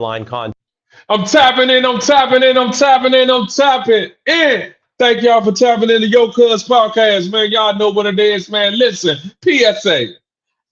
line content. I'm tapping in, I'm tapping in, I'm tapping in, I'm tapping in. Thank y'all for tapping in the Yocuzpodcast, man. Y'all know what it is, man. Listen, PSA.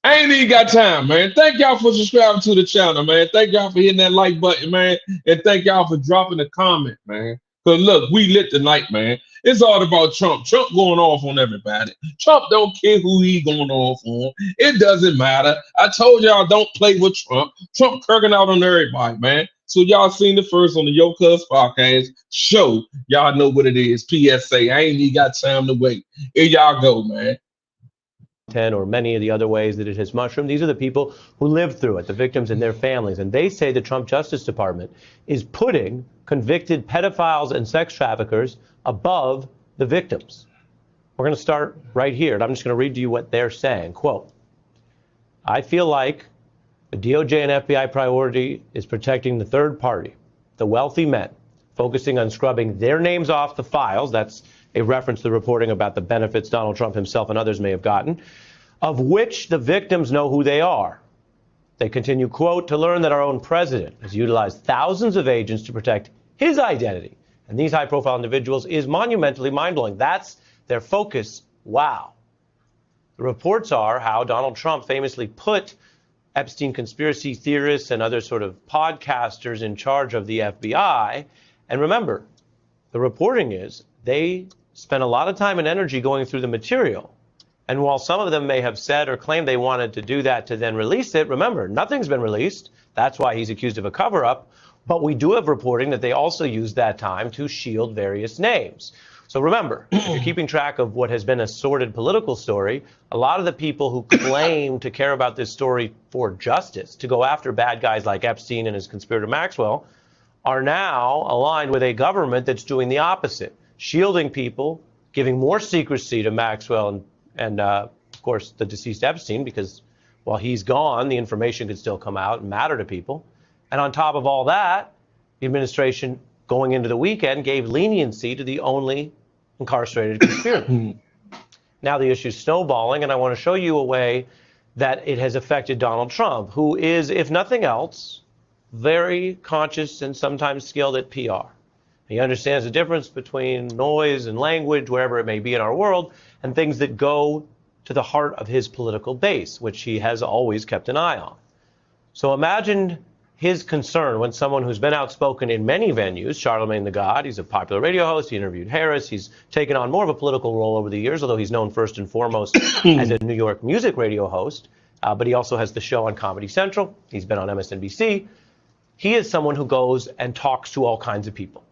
I ain't even got time, man. Thank y'all for subscribing to the channel, man. Thank y'all for hitting that like button, man. And thank y'all for dropping a comment, man. Because look, we lit tonight, man. It's all about Trump. Trump going off on everybody. Trump don't care who he going off on. It doesn't matter. I told y'all don't play with Trump. Trump kirking out on everybody, man. So y'all seen the first on the Yocuz podcast show. Y'all know what it is. PSA. I ain't even got time to wait. Here y'all go, man. Or many of the other ways that it has mushroomed. These are the people who lived through it, the victims and their families. And they say the Trump Justice Department is putting convicted pedophiles and sex traffickers above the victims. We're going to start right here, and I'm just going to read to you what they're saying. Quote, I feel like the DOJ and FBI priority is protecting the third party, the wealthy men, focusing on scrubbing their names off the files. That's a reference to the reporting about the benefits Donald Trump himself and others may have gotten, of which the victims know who they are. They continue, quote, to learn that our own president has utilized thousands of agents to protect his identity. And these high-profile individuals is monumentally mind-blowing. That's their focus. Wow. The reports are how Donald Trump famously put Epstein conspiracy theorists and other sort of podcasters in charge of the FBI. And remember, the reporting is they spent a lot of time and energy going through the material. And while some of them may have said or claimed they wanted to do that to then release it, remember, nothing's been released. That's why he's accused of a cover-up. But we do have reporting that they also used that time to shield various names. So remember, if you're keeping track of what has been a sordid political story, a lot of the people who claim to care about this story for justice, to go after bad guys like Epstein and his conspirator Maxwell, are now aligned with a government that's doing the opposite. Shielding people, giving more secrecy to Maxwell and of course, the deceased Epstein, because while he's gone, the information could still come out and matter to people. And on top of all that, the administration going into the weekend gave leniency to the only incarcerated conspirator. Now the issue's snowballing, and I want to show you a way that it has affected Donald Trump, who is, if nothing else, very conscious and sometimes skilled at PR. He understands the difference between noise and language, wherever it may be in our world, and things that go to the heart of his political base, which he has always kept an eye on. So imagine his concern when someone who's been outspoken in many venues, Charlemagne the God, he's a popular radio host, he interviewed Harris, he's taken on more of a political role over the years, although he's known first and foremost as a New York music radio host, but he also has the show on Comedy Central, he's been on MSNBC. He is someone who goes and talks to all kinds of people.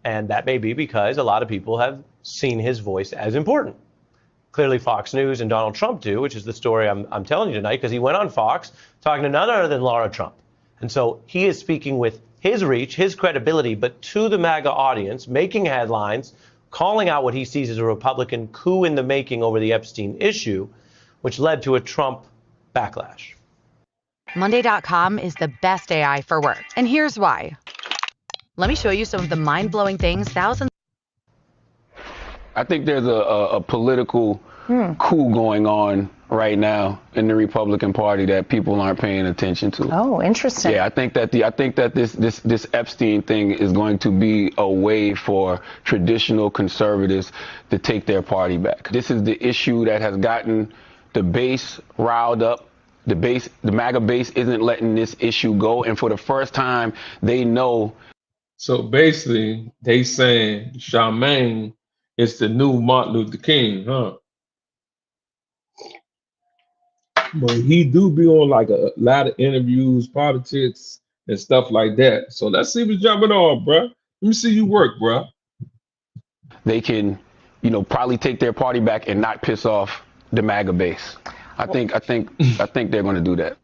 And that may be because a lot of people have seen his voice as important. Clearly Fox News and Donald Trump do, which is the story I'm telling you tonight, because he went on Fox talking to none other than Laura Trump. And so he is speaking with his reach, his credibility, but to the MAGA audience, making headlines, calling out what he sees as a Republican coup in the making over the Epstein issue, which led to a Trump backlash. Monday.com is the best AI for work. And here's why. Let me show you some of the mind-blowing things thousands. I think there's a political coup going on right now in the Republican Party that people aren't paying attention to. Oh, interesting. Yeah, I think that this Epstein thing is going to be a way for traditional conservatives to take their party back. This is the issue that has gotten the base riled up. The MAGA base isn't letting this issue go, and for the first time, they know. So basically, they saying Charmaine is the new Martin Luther King, huh? But he do be on like a lot of interviews, politics, and stuff like that. So let's see what's jumping on, bro. Let me see you work, bro. They can, probably take their party back and not piss off the MAGA base. I think they're going to do that.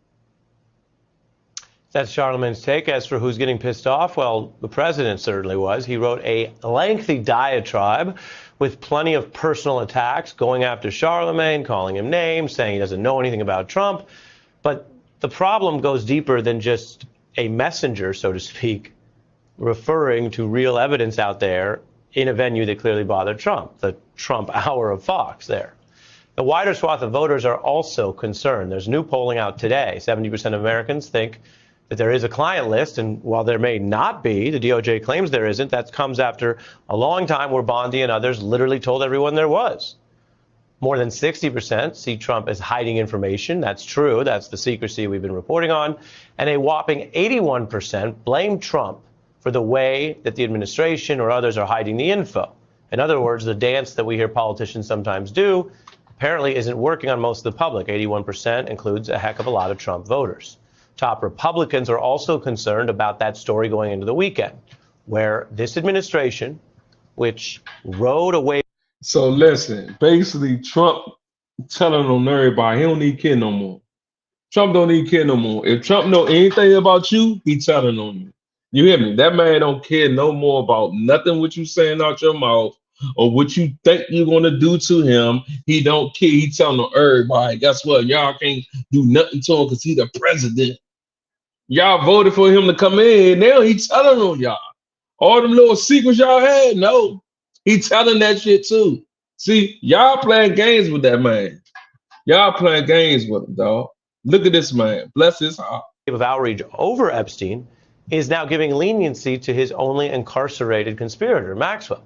That's Charlemagne's take. As for who's getting pissed off, well, the president certainly was. He wrote a lengthy diatribe with plenty of personal attacks, going after Charlemagne, calling him names, saying he doesn't know anything about Trump. But the problem goes deeper than just a messenger, so to speak, referring to real evidence out there in a venue that clearly bothered Trump, the Trump hour of Fox there. The wider swath of voters are also concerned. There's new polling out today. 70% of Americans think that there is a client list, and while there may not be, the DOJ claims there isn't, that comes after a long time where Bondi and others literally told everyone there was. More than 60% see Trump as hiding information. That's true. That's the secrecy we've been reporting on. And a whopping 81% blame Trump for the way that the administration or others are hiding the info. In other words, the dance that we hear politicians sometimes do apparently isn't working on most of the public. 81% includes a heck of a lot of Trump voters. Top Republicans are also concerned about that story going into the weekend, where this administration, which rode away. So listen, basically Trump telling on everybody he don't need kid no more. Trump don't need kid no more. If Trump know anything about you, he telling on you. You hear me? That man don't care no more about nothing what you saying out your mouth or what you think you're gonna do to him. He don't care. He telling on everybody. Guess what? Y'all can't do nothing to him because he the president. Y'all voted for him to come in. Now he telling on y'all. All them little secrets y'all had, no. He telling that shit too. See, y'all playing games with that man. Y'all playing games with him, dog. Look at this man. Bless his heart. Of outrage over Epstein is now giving leniency to his only incarcerated conspirator, Maxwell.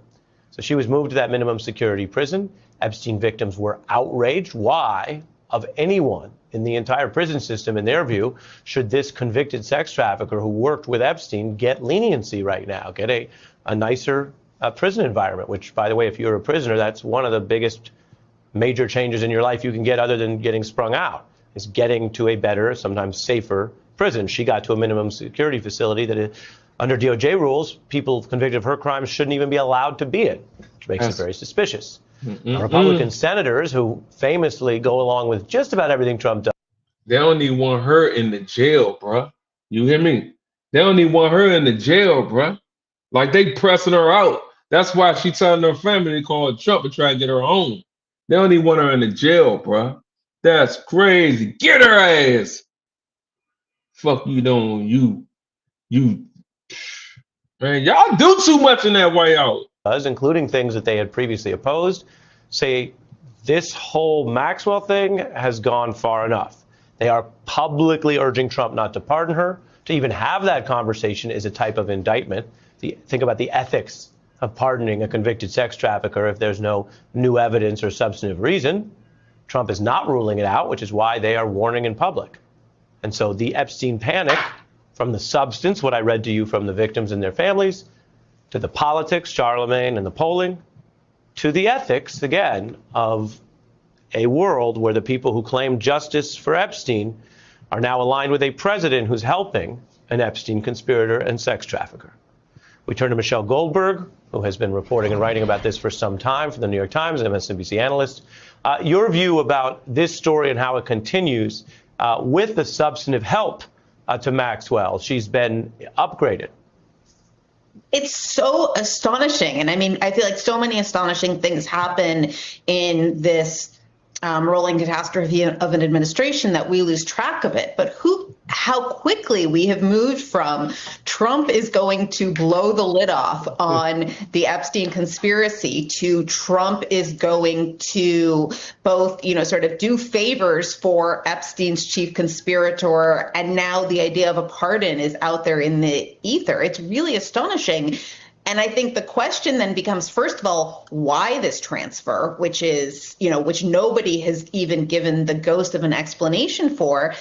So she was moved to that minimum security prison. Epstein victims were outraged. Why, of anyone in the entire prison system, in their view, should this convicted sex trafficker who worked with Epstein get leniency right now, get a nicer prison environment, which, by the way, if you're a prisoner, that's one of the biggest major changes in your life you can get other than getting sprung out, is getting to a better, sometimes safer prison. She got to a minimum security facility that, under DOJ rules, people convicted of her crimes shouldn't even be allowed to be in, which makes it very suspicious. Republican senators who famously go along with just about everything Trump does. They don't even want her in the jail, bruh. You hear me? They don't even want her in the jail, bruh. Like they pressing her out. That's why she telling her family to call Trump and try to get her home. They don't even want her in the jail, bruh. That's crazy. Get her ass. Fuck you doing, you. Man, y'all do too much in that White House. Including things that they had previously opposed, say this whole Maxwell thing has gone far enough. They are publicly urging Trump not to pardon her. To even have that conversation is a type of indictment. Think about the ethics of pardoning a convicted sex trafficker if there's no new evidence or substantive reason. Trump is not ruling it out, which is why they are warning in public. And so the Epstein panic, from the substance, what I read to you from the victims and their families, to the politics, Charlemagne, and the polling, to the ethics, again, of a world where the people who claim justice for Epstein are now aligned with a president who's helping an Epstein conspirator and sex trafficker. We turn to Michelle Goldberg, who has been reporting and writing about this for some time for the New York Times, an MSNBC analyst. Your view about this story and how it continues with the substantive help to Maxwell. She's been upgraded. It's so astonishing. And I mean, I feel like so many astonishing things happen in this rolling catastrophe of an administration that we lose track of it. But how quickly we have moved from Trump is going to blow the lid off on the Epstein conspiracy to Trump is going to both, sort of do favors for Epstein's chief conspirator. And now the idea of a pardon is out there in the ether. It's really astonishing. And I think the question then becomes, first of all, why this transfer, which nobody has even given the ghost of an explanation for.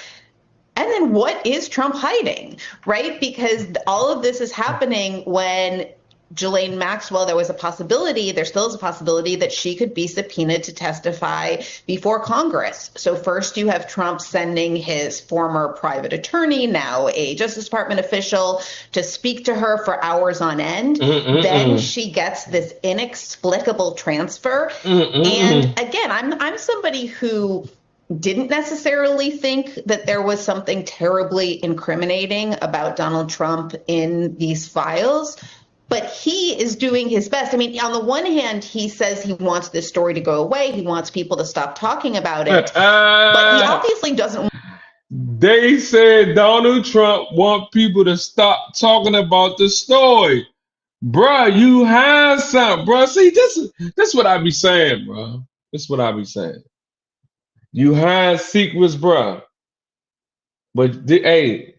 And then what is Trump hiding, right? Because all of this is happening when Ghislaine Maxwell, there still is a possibility that she could be subpoenaed to testify before Congress. So first you have Trump sending his former private attorney, now a Justice Department official, to speak to her for hours on end. Then she gets this inexplicable transfer. And again, I'm somebody who didn't necessarily think that there was something terribly incriminating about Donald Trump in these files. But he is doing his best. I mean, on the one hand, he says he wants this story to go away. He wants people to stop talking about it. But he obviously doesn't. They said Donald Trump want people to stop talking about the story. Bruh, you have something, bruh. See, this what I be saying, bruh. This what I be saying. You have secrets, bruh. But, hey,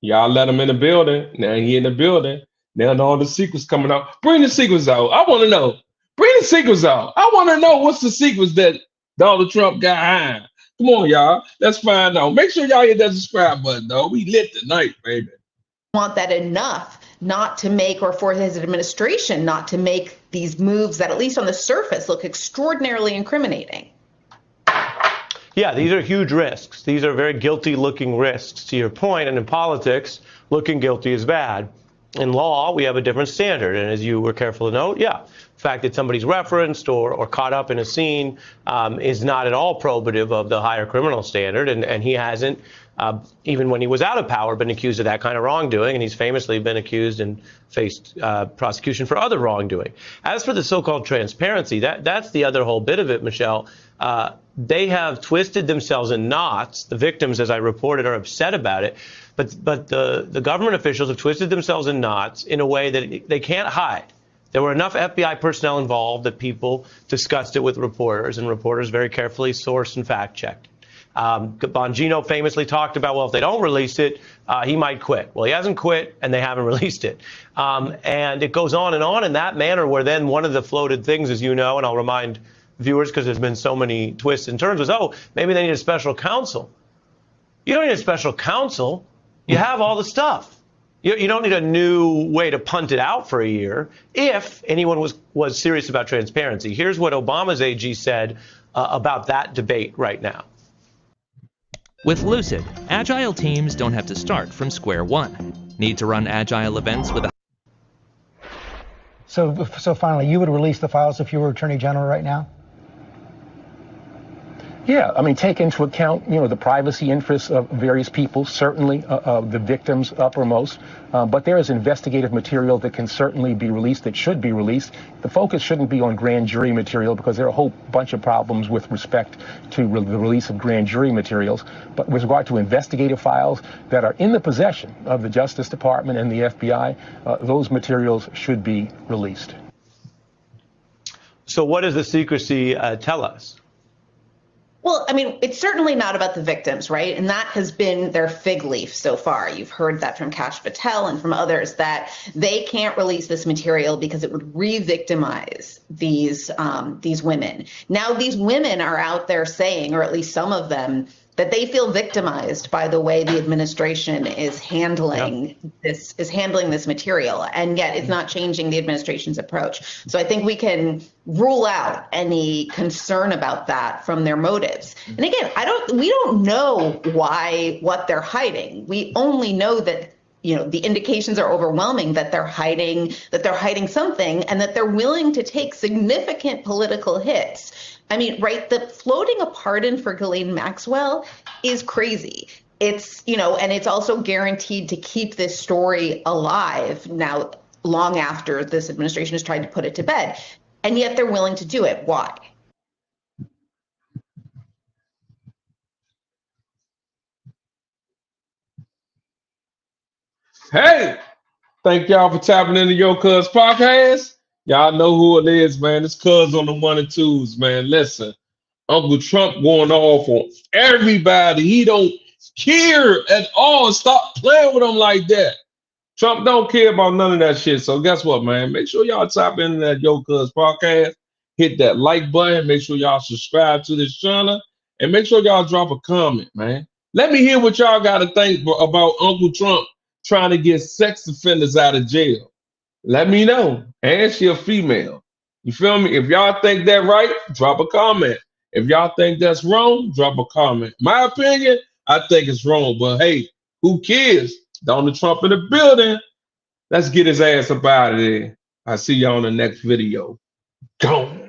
Y'all let him in the building. Now he in the building. Now all the secrets coming out. Bring the secrets out. I want to know. Bring the secrets out. I want to know what's the secrets that Donald Trump got behind. Come on, y'all. Let's find out. Make sure y'all hit that subscribe button, though. We lit tonight, baby. Want that enough not to make, or for his administration not to make these moves that, at least on the surface, look extraordinarily incriminating. Yeah, these are huge risks. These are very guilty-looking risks, to your point. And in politics, looking guilty is bad. In law, we have a different standard. And as you were careful to note, the fact that somebody's referenced or caught up in a scene is not at all probative of the higher criminal standard. And he hasn't, even when he was out of power, been accused of that kind of wrongdoing. And he's famously been accused and faced prosecution for other wrongdoing. As for the so-called transparency, that's the other whole bit of it, Michelle. They have twisted themselves in knots. The victims, as I reported, are upset about it. But the government officials have twisted themselves in knots in a way that they can't hide. There were enough FBI personnel involved that people discussed it with reporters, and reporters very carefully sourced and fact-checked. Bongino famously talked about, well, if they don't release it, he might quit. Well, he hasn't quit, and they haven't released it. And it goes on in that manner, where then one of the floated things, as you know, and I'll remind viewers because there's been so many twists and turns, was, oh, maybe they need a special counsel. You don't need a special counsel. You have all the stuff. You don't need a new way to punt it out for a year if anyone was serious about transparency. Here's what Obama's AG said about that debate right now. With Lucid, agile teams don't have to start from square one. Need to run agile events with a... So finally, you would release the files if you were Attorney General right now? Yeah, I mean, take into account, the privacy interests of various people, certainly the victims uppermost, but there is investigative material that can certainly be released, that should be released. The focus shouldn't be on grand jury material because there are a whole bunch of problems with respect to the release of grand jury materials. But with regard to investigative files that are in the possession of the Justice Department and the FBI, those materials should be released. So what does the secrecy tell us? Well, I mean, it's certainly not about the victims, right? And that has been their fig leaf so far. You've heard that from Kash Patel and from others, that they can't release this material because it would re-victimize these women. Now, these women are out there saying, or at least some of them, that they feel victimized by the way the administration is handling this material, and yet it's not changing the administration's approach. So I think we can rule out any concern about that from their motives. And again, we don't know what they're hiding. We only know that the indications are overwhelming that they're hiding something, and that they're willing to take significant political hits. I mean, right, the floating a pardon for Ghislaine Maxwell is crazy. It's, and it's also guaranteed to keep this story alive now, long after this administration has tried to put it to bed. And yet they're willing to do it. Why? Hey, thank y'all for tapping into Yocuzpodcast. Y'all know who it is, man. It's Cuz on the 1 and 2s, man. Listen, Uncle Trump going off on everybody. He don't care at all. Stop playing with him like that. Trump don't care about none of that shit. So guess what, man? Make sure y'all tap into that Yocuzpodcast. Hit that like button. Make sure y'all subscribe to this channel. And make sure y'all drop a comment, man. Let me hear what y'all got to think about Uncle Trump trying to get sex offenders out of jail. Let me know. And she a female. You feel me? If y'all think that right, drop a comment. If y'all think that's wrong, drop a comment. My opinion, I think it's wrong. But hey, who cares? Donald Trump in the building. Let's get his ass up out of there. I'll see y'all on the next video. Gone.